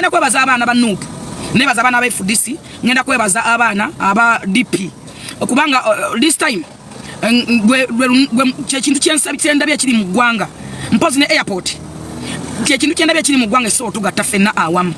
ngenda kwebaza abaana ba Nuupu nebaza abaana ba FDC ngenda kwebaza abaana aba DP kubanga this time kintu kyendabye kiri mu ggwanga mpozi ne airport kintu kyendabye kiri mu ggwanga so tugatta ffenna awamu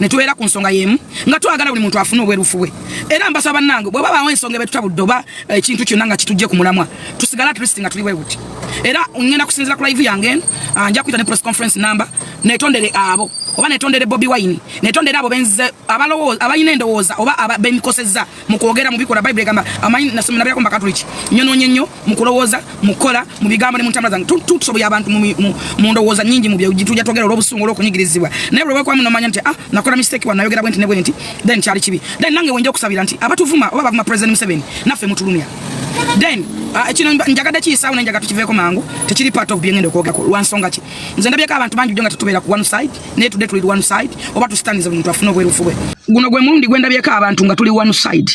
ne tubeera ku nsonga yemu nga twagala buli muntu afune obwerufu bwe era mbasaba nange bwe baba ensonga betutabudde oba ekintu kyonna nga kitujje ku mulamwa tusigala at least nga tuli bwebuti era ngenda kusinzira ku live yange nja kuyita ne press conference number netondere abo oba netondere Bobi Wine netondere abo benze abalowooza abayina endowooza oba bemikosezza mu kwogera mu bikola Bible egamba amanyi nasomera byako mbakatuliki nyono mu kulowooza mu kola mu bigambo ne mu ntambula zange tutusoboye abantu mu ndowooza nyingi mu byetujja twogera olw'obusungu olw'okunyigirizibwa naye bwe kwa muno manya nti nakola mistake wa nayogera bwenti ne bwenti then kyali kibi then nange wenje okusabira nti abatuvuma oba bavuma President Museveni naffe mutulumya then ekino njagadde kiyisawo nenjaga tukiveeko mangu tekiri part of byengendo kwogako lwansonga ki nze ndabyeko abantu bangi jonga tetubeera ku one side naye tudde tuli one side oba tusitandiza buli muntu afuna obwerufu bwe guno gwe mulundi gwendabyeko abantu nga tuli one side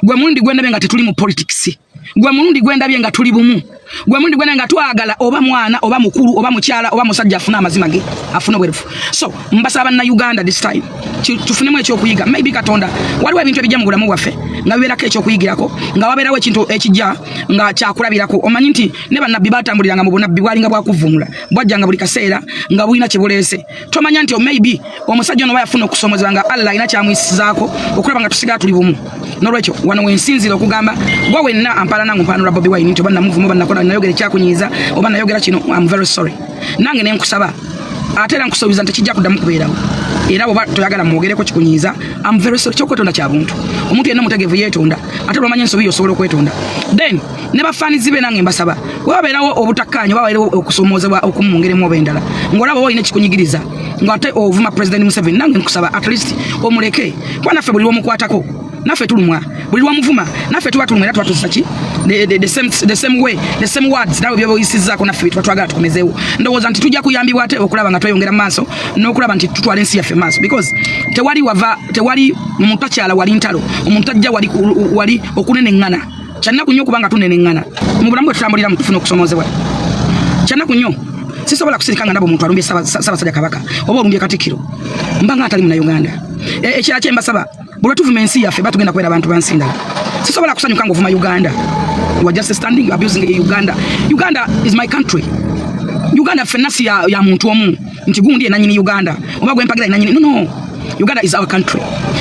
gwe mulundi gwendabye nga tetuli mu politics gwe mulundi gwendabye nga tuli bumu gwe mulundi gwendabye nga twagala oba mwana oba mukulu oba mukyala oba musajja afuna amazima ge afuna obwerufu so mbasaba na Uganda this time tufunemu ekyokuyiga maybe Katonda waliwo ebintu ebijja mu bulamu bwaffe nga bibeerako ekyokuyigirako nga wabeerawo ekintu ekijja nga kyakulabirako omanyi nti ne bannabbi batambuliranga mu bunabbi bwalinga bwakuvumula bwajjanga buli kaseera nga bulina kye buleese tomanya nti maybe omusajja ono bayafuna okusomozebwa nga Allah alina kyamuyisizaako okulaba nga tusigala tuli bumu n'olwekyo wano wensinzira okugamba gwe wenna ampala nange mpanula Bobi Wine nti oba namuvumu oba nakola nayogera ekyakunyiiza oba nayogera kino I'm very sorry nange ne nkusaba ate era nkusuubiza nti kijja kuddamu kubeerawo era bwoba toyagala mwogereko kikunyiiza I'm very sorry kyokwetonda kya buntu omuntu yenna mutegeevu yeetonda ate lwomanya ensobi osobola okwetonda then ne bafaanizi be nange mbasaba wabeerawo obutakkaanya wabeerawo okusoomoozebwa okumwongeremu oba endala ng'olaba oba olina ekikunyigiriza ng'ate ovuma President Museveni nange nkusaba at least omuleke kuba naffe buli lwomukwatako naffe tulumwa buli lwamuvuma naffe tuba tulumwa era tuba tuzisa ki the same way the same words nawe byoboyisizaako naffe tuba twagala tukomezeewo ndowooza nti tujja kuyambibwa ate okulaba nga tweyongera mu maaso n'okulaba nti tutwala ensi yaffe maaso because tewali omuntu akyala wali ntalo omuntu ajja wali okuneneŋŋana kyannaku nnyo okubanga tuneneŋŋana mu bulamu bwe tutambuliramu tufuna okusomozebwa kyannaku nnyo sisobola kusirika nga ndaba omuntu alumbye Ssaabasajja Kabaka oba olumbye Katikkiro mbanga atali munnayuganda ekirala kye mbasaba bwe tuvuma ensi yaffe batugenda kubeera abantu bansi ndala sisobola kusanyuka ng'ovuma Uganda you are just standing abusing Uganda is my country Uganda ffenna si ya muntu omu nti gundi enanyini Uganda oba gwe mpagira enanyini no Uganda is our country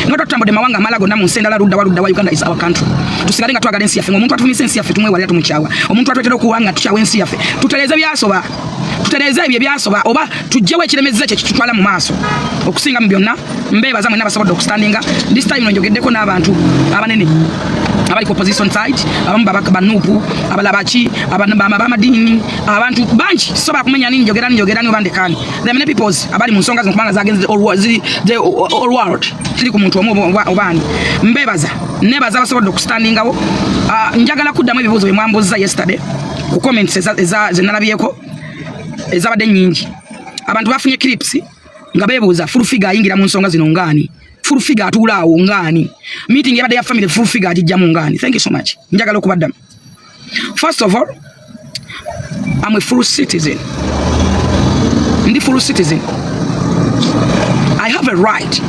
noto tutambudde mawanga amala gonna mu nsendala ludda wa Uganda is our country tusigale nga twagala ensi yaffe ng'omuntu atuvumisa ensi yaffe tumwewalira tumukyawa omuntu atwetera okuwanga tukyawa ensi yaffe tutereeze byasoba tutereeze ebyo byasoba oba tujjewo ekiremezza kye kitutwala mu maaso okusinga mu byonna mbeebaza mwenna basobodde okusitandinga this time njogeddeko n'abantu abanene abali ku opposition side abamu babaka Nuupu abalabaki abamadiini abantu bangi sobola kumenya nini njogera ni obandekani the many peoples abali mu nsonga zino kubanga zagenze the all world kiri ku muntu omu obani mbeebaza nebaza basobodde okusitandingawo njagala kuddamu ebibuuzo bye mwambuuza yesterday ku comments zenalabyeko ezabadde nyingi abantu bafunye clips nga beebuuza full figure ayingira mu nsonga zino ngani full figure atulaawo ngani meeting yabadde ya family full figure atijja mu ngani thank you so much njagala okubaddamu first of all I'm a full citizen ndi full citizen I have a right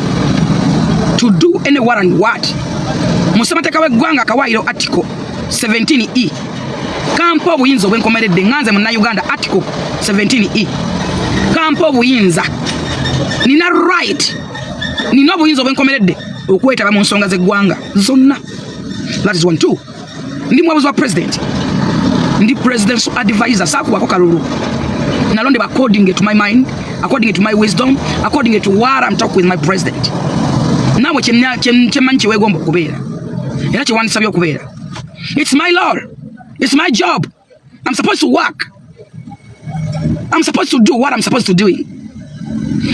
to do anywhere and what musamateeka w'eggwanga kawairo article 17E kampo obuyinza obwenkomeredde nganze mu Uganda article 17E kampo obuyinza nina right nina obuyinza obwenkomeredde okwetaba mu nsonga z'eggwanga zonna that is 1 2 ndi mwabuzi wa president ndi presidential advisor saakubako kalulu nalondebwa according to my mind according to my wisdom according to what I'm talking with my president nawe kyemanyi kyeweegomba okubeera era kyewandisabye okubeera it's my law it's my job I'm supposed to work I'm supposed to do what I'm supposed to do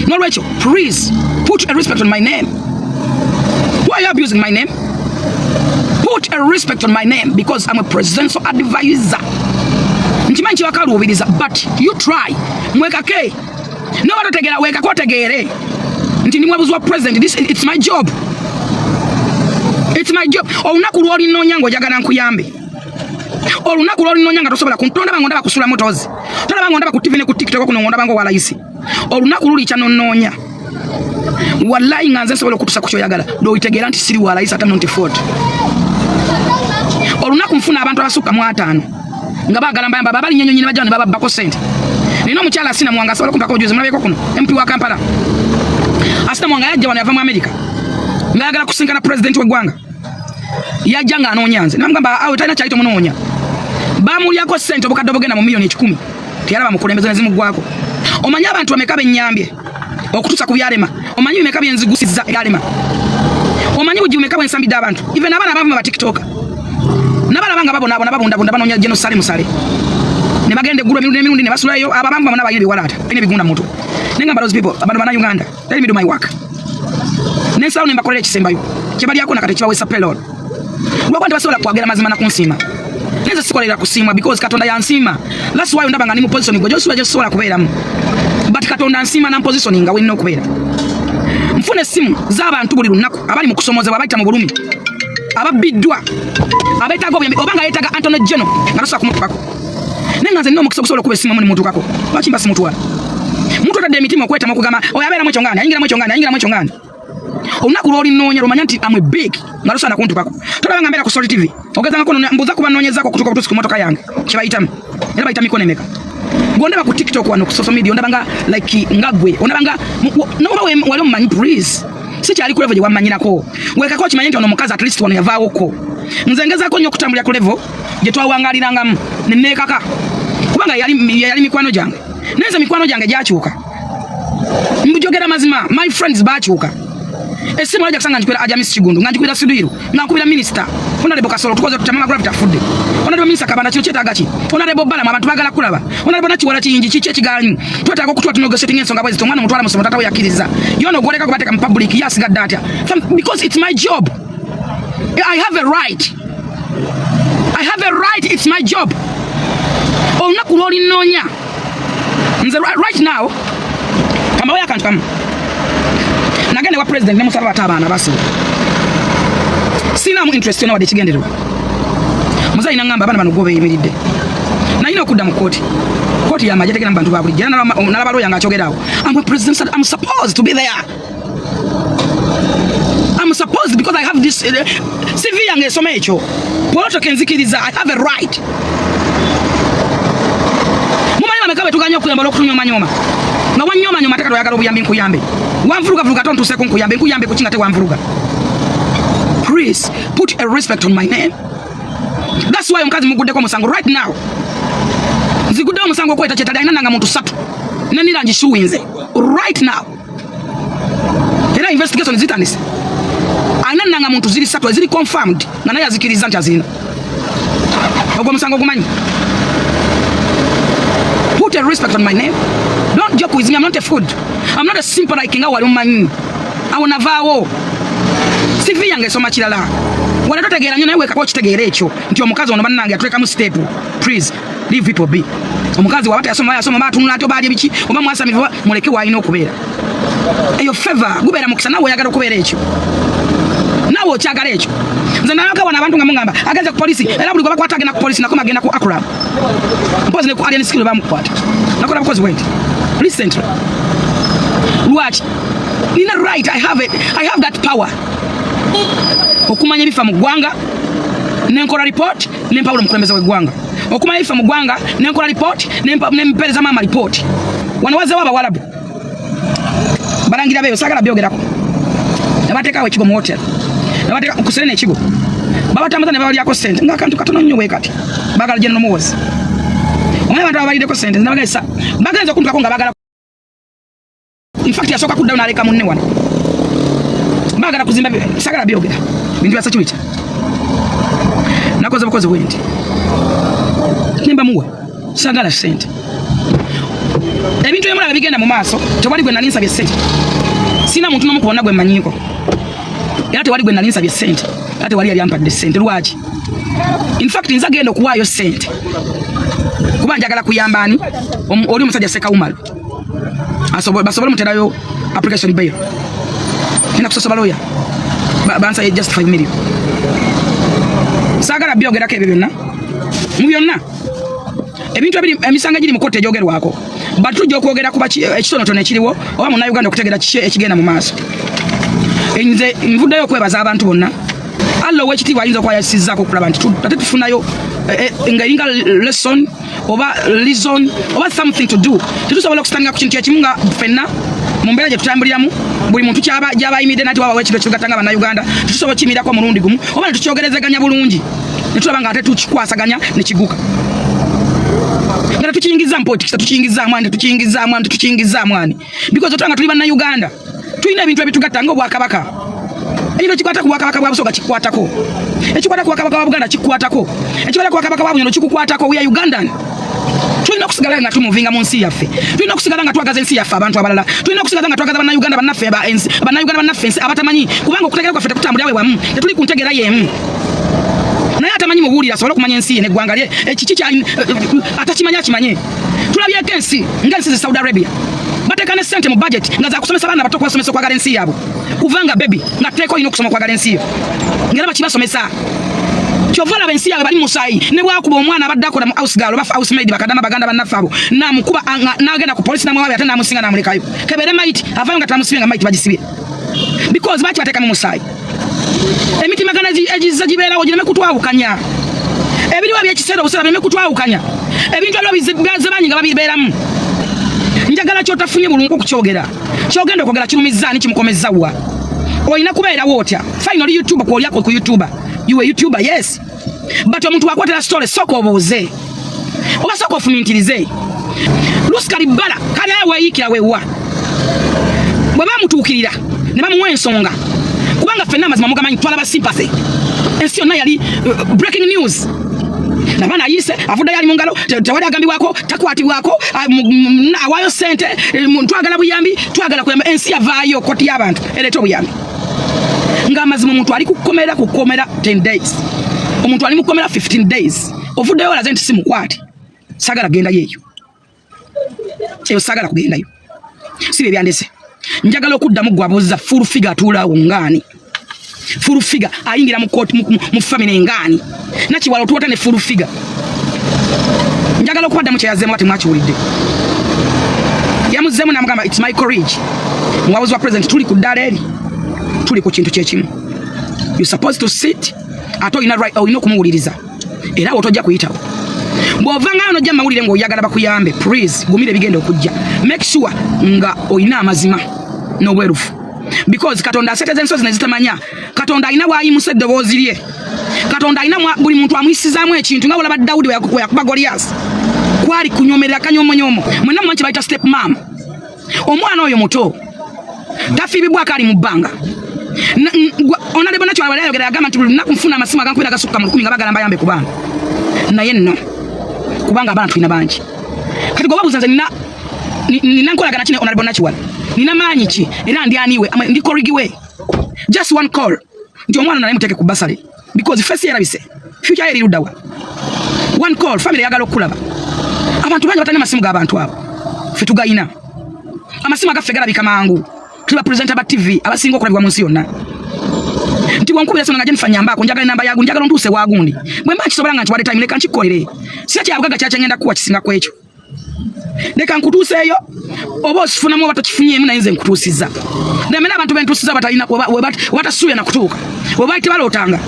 no Rachel please put a respect on my name why are you abusing my name put a respect on my name because I'm a presidential advisor ntimanyi kyewakaluubiriza but you try mwekake noba totegera wekako otegeere nti ndi mwabuzi wa president it's my job olunaku lw'olinoonya ng'ojagala nkuyambe olunaku lw'olinoonya nga tosobola tonda bango ndaba kusula motozi tonda bango ndaba ku TV ne ku TikTok kuno ndaba bango walayisi olunaku luli kya nonnoonya wallahi nganze nsobola okutusa ku kyoyagala lw'oyitegeera nti siri wa rais ate not fort olunaku nfuna abantu abasukka mu 5 nga baagala mbayamba babali nnyonyo nyina bajja ne bababbako ssente nina omukyala Asina Mwanga asobola kumpako obujulizi mulabeko kuno MP wa Kampala Asina Mwanga yajja wano yava mu America ngayagala kusinkana president w'eggwanga yajja nga anoonya nze namugamba awe talina kyali tomunoonya bamulyako ssente obukadde obugenda mu milioni 10 teyalaba mukulembeze nezimuggwako omanyi abantu bameka bennyambye okutusa ku byalema omanyi bimeka byenzigusizza byalema omanyi buji bumeka bwensambidde abantu even abaana abavuma ba TikTok nabalabanga babonaabona babundabunda banoonya genosale musale ne bagenda eggulu emirundi ne basulayo ababamba bonna balina ebiwalaata balina ebigunda mu mutwe nengamba those people abantu bana Uganda let me do my work nensawo ne mbakolera ekisembayo kyebalyako nakati kibawesa payroll lwakwa tebasobola kwagera mazima nakunsiima neze sikolera kusiimwa because Katonda yansiima that's why ndaba nga ndi mu position gwe josuwa gyesobola kubeeramu but Katonda nsiima na positioning nga wenina okubeera nfune essimu z'abantu buli lunaku abali mu kusomozebwa abayita mu bulumi ababiddwa abeetaaga obuyambi obanga yeetaaga Anthony Jeno nga tosobola kumutukako naye nga nze nina omukisa okusobola okuba essimu emu nimutukako lwaki mba simutwala muntu otadde emitima okwetamu okugamba oyo abeeramu ekyo ngani ayingiramu ekyo ngani olunaku lw'olinoonya lwomanya nti amwe big nga tosaana kuntupako tolaba nga mbeera ku Story TV ogezangako mbuuza kuba noonyezaako okutuuka butuusi ku motoka yange kyebayitamu era bayita mikono emeka gwondaba ku TikTok wano ku social media ondaba nga like nga gwe ondaba nga noba wali omumanyi please si kyali ku level gye wammanyirako weekako kimanye nti ono omukazi at least wano yavaawoko nze ngezaako nnyo okutambulira ku level gye twawangalirangamu ne neekaka kubanga yali mikwano gyange naye nze mikwano gyange gyakyuka mbujogera mazima my friends baakyuka esimu aja kusanga njikwera aja Miss Kigundu nganjikwira Siduiru ngankubira minister Honorable Kasolo tukoze tutamama gravity afudde Honorable Minister Kabanda kino kyetaaga ki Honorable Balama abantu bagala kulaba Honorable Nakiwala kiyinji kiki ekigaanyi twetaaga okutwa tunoge setting ensonga bwezi tomwana mutwala musomo tata yakiriza yono goleka kubateka mu public yasigadde atya because it's my job I have a right it's my job olunaku lw'olinoonya nze right now kamba oyo akantu kamu nagende wa president ne musaba batabaana baso sina mu interest yona wadde kigendererwa muzayi nangamba abana bano gobe yimiridde nayina okudda mu kooti yamaje tegera mu bantu ba bulijjo nalabaloya nga akyogerawo I'm a president said I'm supposed to be there I'm supposed because I have this CV yange esoma ekyo poloto kenzikiriza I have a right mumanyi bamekabe tuganya okuyamba okutunyomanyoma nga wanyomanyoma tekati oyagala obuyambi nkuyambe wanvuruga tontuuseko nkuyambe kukinga tewanvuruga please put a respect on my name that's why omukazi muguddeko omusango right now nziguddewo omusango okweta kyetali alina nanga muntu 3 nenira ngishuwinze right now era investigation zitandise alina nanga muntu ziri 3 eziri confirmed nga naye azikiriza nti azina ogwo omusango ogumanyi put a respect on my name don't joke with me I'm not a food I'm not a simple like nga wali omumanyi awonavaawo CV yange esoma kirala wala totegeera nnyo naye weekako kitegeera ekyo nti omukazi ono bannange atulekamu step please leave people be omukazi wabata yasoma maatunula ati obaali ebiki oba mwasamivu muleke waalina okubeera eyo favor gubeera mukisa nawe oyagala okubeera ekyo nawe okyagala ekyo nze nayoka wana abantu nga mugamba agenze ku polisi era buli gwe bakwata agenda ku polisi nakoma agenda ku Akram mpozi ne ku alien skill bamukwata nakola bukozi wenti recently lwaki nina right I have that power okumanya ebifa mu ggwanga nenkola report nempawulo mukulembeze w'eggwanga okumanya ebifa mu ggwanga nenkola report nempereza maama report wano wazeewo abawalabu balangira beeyo saagala byogerako nebateekawo ekigo mu hotel nebateeka kusene ekigo babatambuza ne babalyako ssente ng'akantu katono nnyo bwe kati baagala gye nomuwozi omanye abantu ababaliddeko ssente nabagesa bagenza okuntulako nga baagala in fact yasooka kuddayo n'aleka munne wano baagala kuzimba saagala byogera bintu bya security nakoze bukozi bwenti nimba muwa saagala ssente ebintu byemulaba bigenda mu maaso tewali gwe nali nsabye ssente sina muntu n'omu kubonna gwe mmanyiiko era tewali gwe nali nsabye ssente era tewali yali ampadde ssente lwaki in fact nza genda okuwaayo ssente kuba njagala kuyamba ani oli omusajja Sekawumalu basobole muterayo application bail ina kusosoba lawyer bansa just 5 million saagala byogerako ebyo byonna mu byonna ebintu ebiri emisanga giri mu kote egyogerwako batujja okwogera kuba ekitonotono ekiriwo oba munnayuganda okutegera kiki ekigenda mu maaso. Nze nvuddeyo okwebaza abantu bonna. Allo w'ekitiibwa ayinza okwayasizzaako okulaba nti ate tufunayo ng'eringa lesson oba reason oba something to do. Tetusobola okusitandika ku kintu ekimu nga ffenna mu mbeera gye tutambuliramu buli muntu gy'abayimiridde nati wabawo ekintu ekirugattanga bannayuganda tetusobola okukiyimirirako omulundi gumu oba ne tukyogerezeganya bulungi ne tulaba nga ate tukikwasaganya ne kiguka. Nga tukiyingizaamu politics tukiyingizaamu ani because otulanga tuli bannayuganda tulina ebintu ebitugatta ng'obwakabaka. Ekyo kikwata ku bwakabaka bwa Busoga kikwatako. Ekikwata ku bwakabaka bwa Buganda kikwatako. Ekikwata ku bwakabaka bwa Bunyoro kikukwatako. We are Ugandan. Tulina okusigala nga tumuvinga mu nsi yaffe. Tulina okusigala nga twagaza ensi yaffe abantu abalala. Tulina okusigala nga twagaza bannayuganda bannaffe abatamanyi kubanga okutegera kwaffe tekutambulira we wamu. Tetuli ku ntegera y'emu. Naye atamanyi mubuulira asobole okumanya ensi ye n'eggwanga lye ekiki atakimanya akimanye. Tulabyeko ensi ng'ensi zi Saudi Arabia. Batekane sente mu budget nga za kusomesa abaana bato kubasomesa okwagala ensi yaabwe. Kuvanga baby nga teeko ino okusoma okwagala ensi yo. Ngera bakibasomesa. Kyova laba ensi yaabwe bali musayi ne bwakuba omwana abadde akola mu house girl oba house maid bakadama baganda bannaffe abo namukuba n'agenda ku polisi namwabi ate namusinga namulekayo. Kebere maiti avayo nga tamusibye nga maiti bagisibye. Because baki bateeka mu musayi. Emitimagana egizza gibeerawo gireme kutwawukanya. Ebiriwa by'ekiseera obusera bireme kutwawukanya. Ebintu ebyo bizabanyi nga babibeeramu. Njagala kyotafunye bulungu okukyogera. Kyogenda okwogera kirumizza ni kimukomezza wa. Oyina kubeerawo otya. Finally YouTube kw'olyako ku YouTube. You a YouTuber, yes. But omuntu wakwatira story soko obuuze. Oba soko ofumintirize. Lusikali bbala kali awe weeyikira weewa. Bwe bamutuukirira ne bamuwa ensonga. Kubanga ffenna amazima mugamanyi twalaba sympathy. Ensi yonna yali breaking news. Nabana ayise avudde yali mu ngalo tewali agambibwako takwatibwako awaayo ssente twagala buyambi twagala kuyamba ensi yavaayo koti y'abantu ereeta obuyambi ng'amazima omuntu ali kukomera 10 days omuntu ali mukomera 15 days ovuddeyo olaze nti simukwate sagala genda yeeyo eyo sagala kugendayo si bye byandese njagala okuddamu gwabuuza full figure atuulaawo ngaani full figure ayingira mu court mu family ngani nakiwala otuwata ne full figure njagala okubadda mu kyeyazeemu ati mwakiwulidde yamuzeemu namugamba it's my courage muwabuzi wa president tuli ku ddala eri tuli ku kintu kyekimu you supposed to sit ate olina right olina okumuwuliriza era otojja kuyitawo bw'ovanga ano ojja mawulire ng'oyagala bakuyambe please gumire bigenda okujja make sure nga olina amazima n'obwerufu because Katonda aseteze ensozi nezitamanya Katonda alina bw'ayimuse eddoboozi lye Katonda alina buli muntu amuyisizaamu ekintu nga olaba Dawudi we yakuba Goliath kwali kunyomerera kanyomonyomo mwenna mumanyi bayita step mom omwana oyo muto tafiibibwako ali mu bbanga onalebo nakyo wali ayogera yagamba nti buli lunaku nfuna amasimu agankubira agasukka mu 10 nga bagala mbayambe ku baana naye nno kubanga abaana tulina bangi kati gwe babuuza nze nina nkolagana ki ne onalebo nakiwala nina maanyi ki era ndyaniwe ndi korigiwe just one call nti omwana naye muteeke ku basale because face yerabise future yeri luddawa one call family yagala okulaba abantu bangi batane masimu g'abantu abo ffe tugayina amasimu agaffe galabika mangu tuba presenter ba TV abasinga okulabibwa mu nsi yonna nti wankubira sona nga Jennifer Nyambako njagala namba yagu njagala ntuuse wagundi bwe mba kisobola nga nti wali time leka nkikolere si kyabugaga kyakya kuwa kisinga kwekyo leka nkutuuseeyo oba osifunamu oba tokifunyeemu naye nze nkutuusizza nemera abantu bentuusiza batalina watasuubya na kutuuka we baali tebalootanga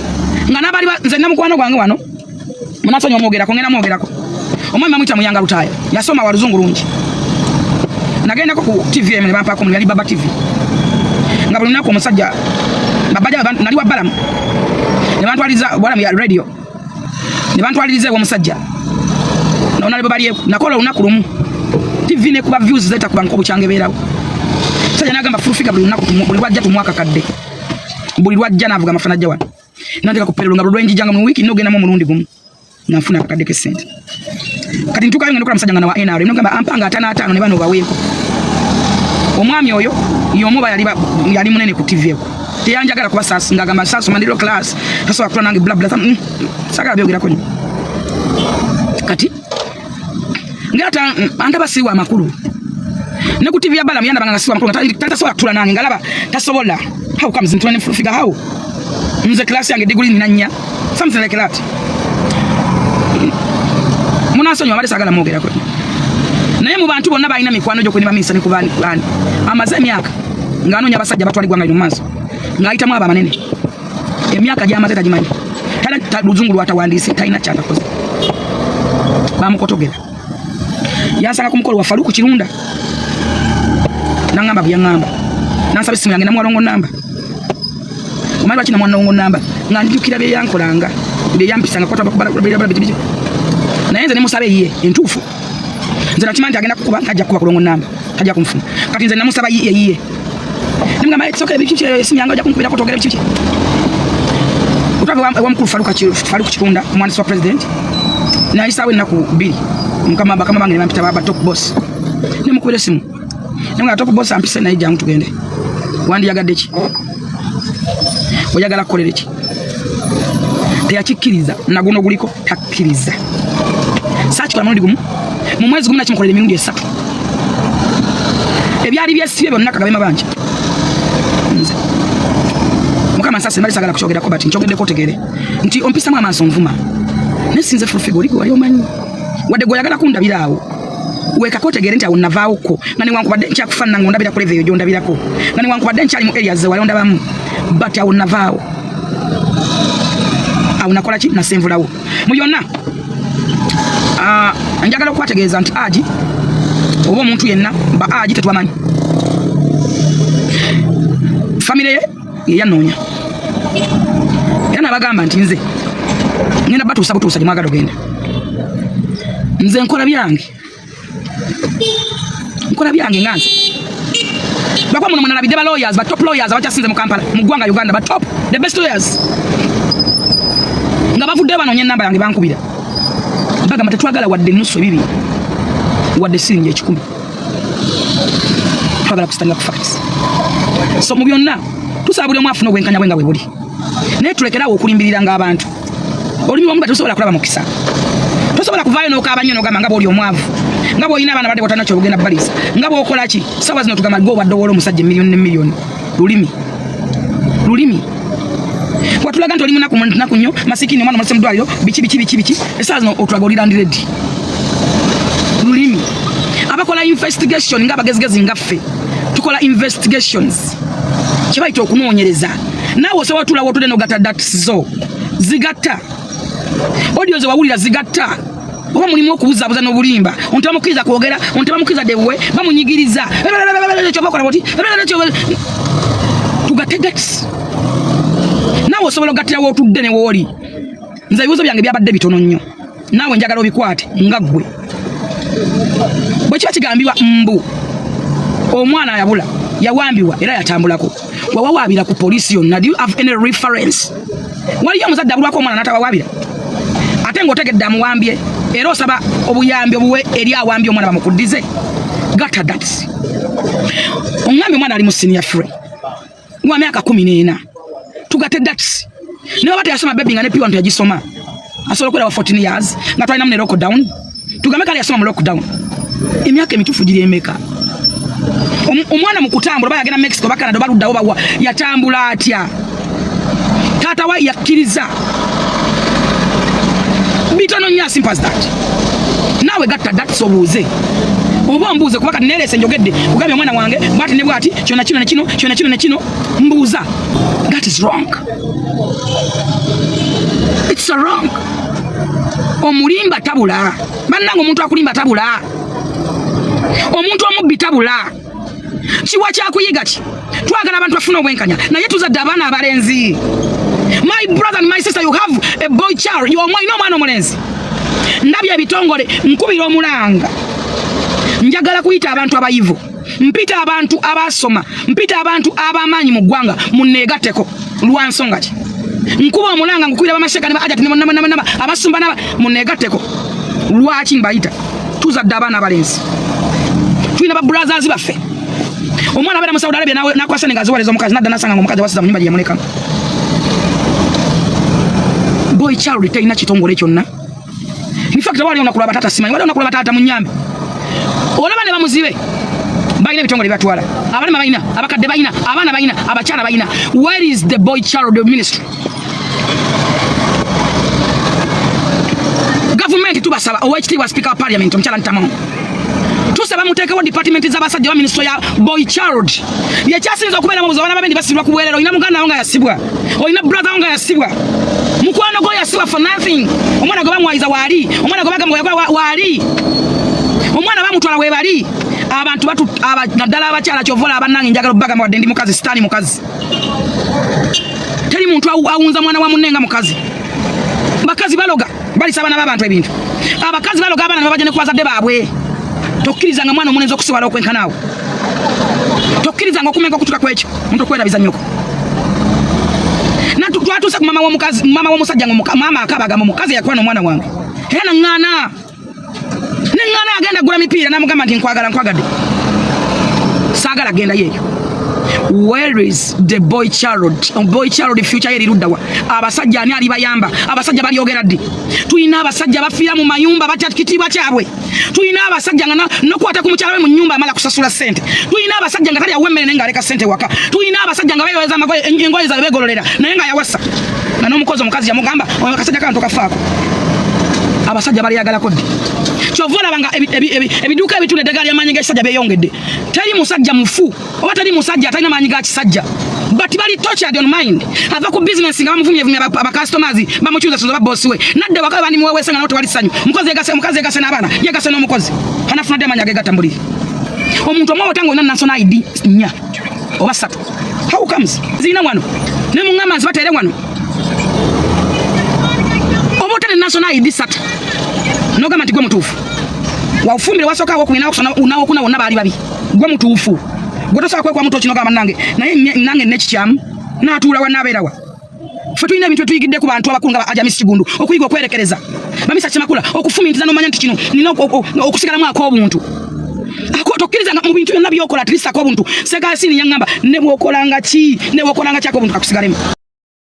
nga n'abaali nze namukwano gwange wano munasonya omwogerako ngenda mwogerako omwami bamuyita Muyanga Lutaaya yasoma wa luzungu lungi nagendako ku TV emu ne bampaako yali Baba TV nga buli lunaku omusajja babajja nali wa Balamu ne bantwaliza Balamu ya radio ne bantwaliriza ewo omusajja nalebo bali nakola olunaku lumu TV ne kuba views zeta kuba nko bucyange beerawo sajja nagamba full figure buli lunaku buli lwajja tumwaka kadde buli lwajja navuga amafana jja wano nandika ku perero nga lwenji janga mu wiki nogenda mu mulundi gumu nafuna akadde ke sente kati ntuka ngendo kola musajja nga wa NRM nogamba ampanga 5 ne bano baweeko omwami oyo yomuba yali munene ku TV eko teyanjagala kuba sasa ngagamba sasa mandiro class sasa wakula nange bla bla sagala byogerako nyo kati ngata andaba siwa amakulu ne ku TV ya Balamu yanda banga siwa amakulu tasobola kutula nange ngalaba tasobola how comes into figure how nze class yange degree ninanya something like that munasonyo abali sagala mwogerako naye naye mu bantu bonna balina mikwano gyo kwenima minisita ne kubani kubani amaze emyaka ng'anoonya abasajja batwala eggwanga lino mu maaso ng'ayitamu abo abanene emyaka gy'amaze tagimanyi luzungu lwatawandiise talina kyatakoze bamukotogera yansanga ku mukolo wa Faruku Kirunda nangamba byaŋŋamba nansaba essimu yange namwalongo namba omanyi lwaki namwalongo namba nga njukira bye yankolanga bye yampisanga naye nze ne musaba eyiye entuufu nze nakimanyi agenda kukuba tajja kukuba kulongo namba tajja kumufuna kati nze namusaba eyiye nimugamba ekisooka ebiki essimu yange ojja kunkubira kotogera biki utava wamukulu Faruku Kirunda omwandiisi wa president nayisaawo ennaku 2 mukama bange ne bampita baba top boss ne mukubira essimu nga top boss ampise naye jangu tugende wandiyagadde ki oyagala kukolera ki teyakikkiriza naguno guliko takkiriza saakikola mulundi gumu mu mwezi gumu nakimukolera emirundi 3 ebyali byesibye byonna kagabema bangi nze mukama nsase mbali sagala kushogerako bati nchogeddeko otegere nti ompisamu amaaso nvuma nesinze fulufigo oligo wali omanyi wadde goyagala kundabiraawo wekako otegere nti awo navaawoko nga newankubadde nkyakufaanana nga ondabira kuleva eyo gyondabirako nga newankubadde nkyali mu areas wali ondabamu but awo navaawo awo nakola ki nasenvulawo mu byonna njagala okwategeeza nti aji oba omuntu yenna ba aji tetubamanyi famire ye yeyanoonya era nabagamba nti nze ngenda batuusa butuusa gye mwagala ogenda nze nkola byange nga nze bakwa muno mwenalabidde ba lawyers ba top lawyers abakyasinze mu Kampala mu ggwanga Uganda ba top the best lawyers nga bavudde banoonya ennamba yange bankubira bagamba tetwagala wadde nusu ebibiri wadde siringi 10 twagala kusitanga ku facts so mu byonna tusaba buli omu afuna obwenkanya bwe nga bwe buli naye tulekeraawo okulimbirira ng'abantu olimi omu tosobola kulaba mukisa tosobola kuvaayo n'okaaba nnyo n'ogamba nga bw'oli omwavu nga bw'olina abaana badde botanakyo obugenda balisa nga bw'okola ki sawa zino tugamba gwe obadde owoola omusajja emiliyoni n'emiliyoni lulimi watulaga nti oli munaku nnyo masikini omwana omulese mu ddwaliro biki esaawa zino otulaga oli landiredi lulimi abakola investigation nga abagezigezi ngaffe tukola investigations kyebayita okunoonyereza naawe osobola otulawo otudde n'ogatta datisizo zigatta audio ze wawulira zigatta oba mulimu okubuzaabuza n'obulimba onti bamukkiriza kwogera onti bamukkiriza debwe bamunyigiriza kyobakola boti tugatte datisi naawe osobola ogattirawo otudde ne wooli nze ebibuuzo byange byabadde bitono nnyo naawe njagala obikwate nga ggwe bwe kiba kigambibwa mbu omwana ayabula yawambibwa era yatambulako wawawaabira ku poliisi yonna. Do you have any reference? Waliyo omuzadde abulwako omwana n'atawawaabira ate ng'otegedde amuwambye era osaba obuyambi obuwe eri awambye omwana bamukuddize? Gata that. Omwami omwana ali mu senior free wa myaka 14 tugate that. Naye bate yasoma baby nga ne piwa nto yagisoma asobola okwera wa 14 years nga twalina mu lockdown tugambe kali yasoma mu lockdown emyaka emituufu giri emeka. Omwana mu kutambula bayagenda Mexico bakana baluddawo bawa yatambula atya tata wa yakkiriza bitono nya simple as that. Nawe gatta that sobuuze oba mbuuze kubaka nerese njogedde ugabye omwana wange bwati ne bwati kyona kino ne kino mbuuza. That is wrong. It's a wrong. Omulimba tabula bannange omuntu akulimba tabula omuntu omubbi tabula kiwa kyakuyiga ki twagala abantu bafuna obwenkanya naye tuzadde abaana abalenzi. My brother and my sister, you have a boy child. You are mwana omulenzi. Ndabye ebitongole nkubira omulanga njagala kuyita abantu abayivu mpita abantu abasoma mpita abantu abamanyi mu ggwanga munneegatteko lwa nsonga ki nkuba omulanga nkubira bamasheka ne baajati ne abasumba naba munneegatteko lwaki mbayita tuzadde abaana abalenzi tulina ba brothers baffe. Omwana abera mu Saudi Arabia nawe nakwasa nengaziwaleza omukazi nadda nasanga omukazi wasiza mu nyumba gye yamulekamu. Boy child tayina kitongole kyonna. In fact wali onakula batata simanyi wali onakula batata mu nyambe olaba ne bamuzibe bayina ebitongole byatwala abalema bayina abakadde bayina abaana bayina abakyala bayina. Where is the boy child ministry? Government tubasaba OHT was speaker of parliament omukyala Ntamamu tusaba mutekewo department z'abasajja ba ministry ya boy child ye kyasinza okubeera mu buzabana babendi basibwa kuweerero ina muganda wanga yasibwa olina brother wanga yasibwa mukwano go yasibwa for nothing omwana go bamwayiza wali omwana go bagamba wali omwana bamutwala we bali abantu batu naddala abakyala kyovola abannange njagala bagamba wadde ndi mukazi sitani mukazi teri muntu awunza mwana wa munenga mukazi bakazi baloga bali sabana babantu ebintu abakazi baloga abana babajene kwazadde baabwe tokkiriza nga mwana omunenzo okusiwala okwenkanaawo tokkiriza nga okumenga okutuka kwekyo muntu okwerabiza nnyoko twatuuse ku mama w'omusajja nga mama akabagamba omukazi yakwana omwana wange era naŋŋaana neŋŋaana agenda agula mipiira namugamba nti nkwagadde saagala genda yeeyo. Where is the boy child? Boy child future yeri luddawa. Abasajja ani ali bayamba? Abasajja bali ogera ddi? Tuyina abasajja bafiira mu mayumba batakitibwa kyabwe. Tuyina abasajja nga nokwata ku mukyala we mu nyumba amala kusasula sente. Tuyina abasajja nga tali awemmere nenga aleka sente waka. Tuyina abasajja nga bayoweza engoye za begololera naye nga yawassa. Na n'omukozi omukazi yamugamba oyo akasajja kantu kafaako. Abasajja bali yagalako ddi? Kyovola banga ebiduuka ebitunda eddagala ly'amaanyi g'ekisajja beeyongedde. Teri musajja mufu oba teri musajja atalina maanyi ga kisajja. But bali tortured on mind. Ava ku business nga bamuvumye aba customers bamukyuza sozo ba boss we. Nadde wakabe bani muwewesenga nawo tewali ssanyu. Mukozi egase n'abaana yegase n'omukozi. Hanafuna dde amanya gegatambulire. Omuntu omwe otango ina national ID nya oba ssatu. How comes? Zina wano. Ne mungama nzibatere wano. Oba otane national ID ssatu. Nogamba nti gwe mutuufu waufumbire wasooka wokuina okusona unawokuna wonna baali babi gwe mutuufu gwe tosobola kwekwa muntu okinogamba nange naye nange nekikyamu n'atuula wa n'abeerawa ffe tulina ebintu etuyigidde ku bantu abakulu nga ajamisi kigundu okuyiga okwerekereza bamisa kimakula okufumiintiriza n'omanya nti kino nina okusigalamu ak'obuntu tokkiriza mu bintu byonna by'okola atirisako obuntu segasiini yaŋŋamba ne bw'okolanga ki ak'obuntu kakusigalemu.